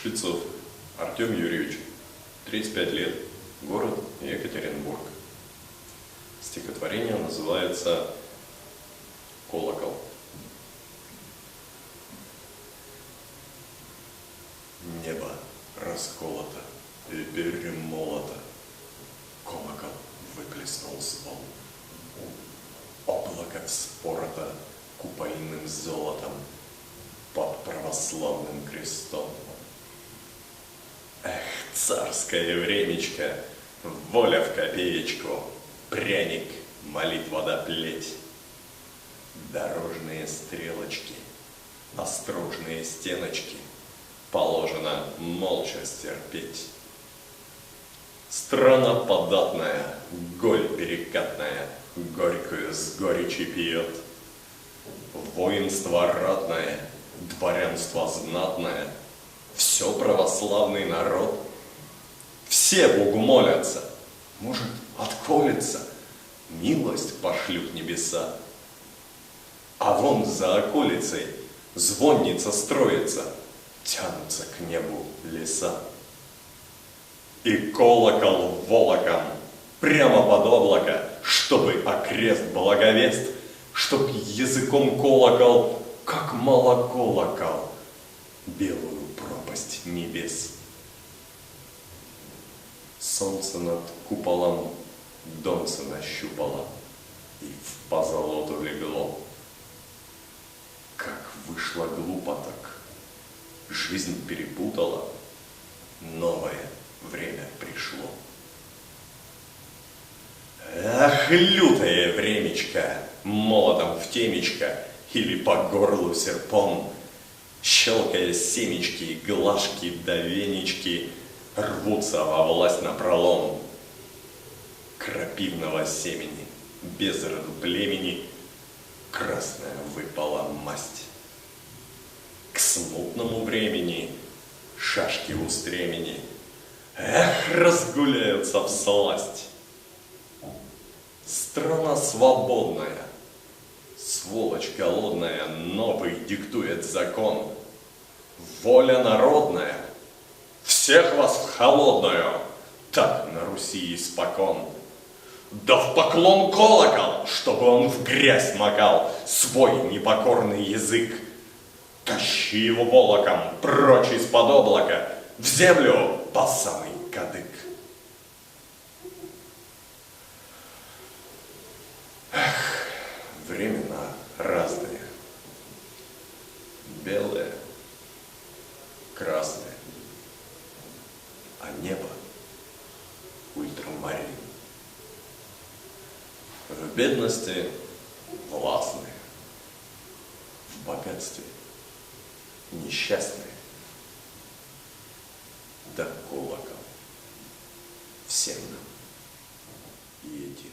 Шпицов Артем Юрьевич, 35 лет, город Екатеринбург. Стихотворение называется «Колокол». Небо расколото и перемолото, колокол выплеснул звон. Облако вспорото купейным золотом под православным крестом. Эх, царское времечко, воля в копеечку, пряник, молитва да плеть. Дорожные стрелочки, острожные стеночки положено молча стерпеть. Страна податная, голь перекатная, горькую с горечи пьет. Воинство ратное, дворянство знатное, все православный народ. Все Богу молятся, может, отколется, милость пошлют небеса. А вон за околицей звонница строится, тянутся к небу леса. И колокол волоком прямо под облако, чтобы окрест благовест, чтоб языком колокол, как молоколокол, белую пропасть небес. Солнце над куполом донца нащупало и в позолоту легло. Как вышло глупо так, жизнь перепутала, новое время пришло. Ах, лютое времечко, молотом в темечко или по горлу серпом, щелкая семечки, глажки да венички, рвутся во власть напролом. Крапивного семени, без роду племени, красная выпала масть. К смутному времени шашки у стремени, эх, разгуляются всласть. Страна свободная, сволочь голодная, новый диктует закон. Воля народная, всех вас в холодную, так на Руси испокон. Да в поклон колокол, чтобы он в грязь макал свой непокорный язык. Тащи его волоком прочь из-под облака, в землю по самый кадык. Эх, времена разные, белые, красные, а небо ультрамарин. В бедности властные, в богатстве несчастные. Да колокол всем нам и эти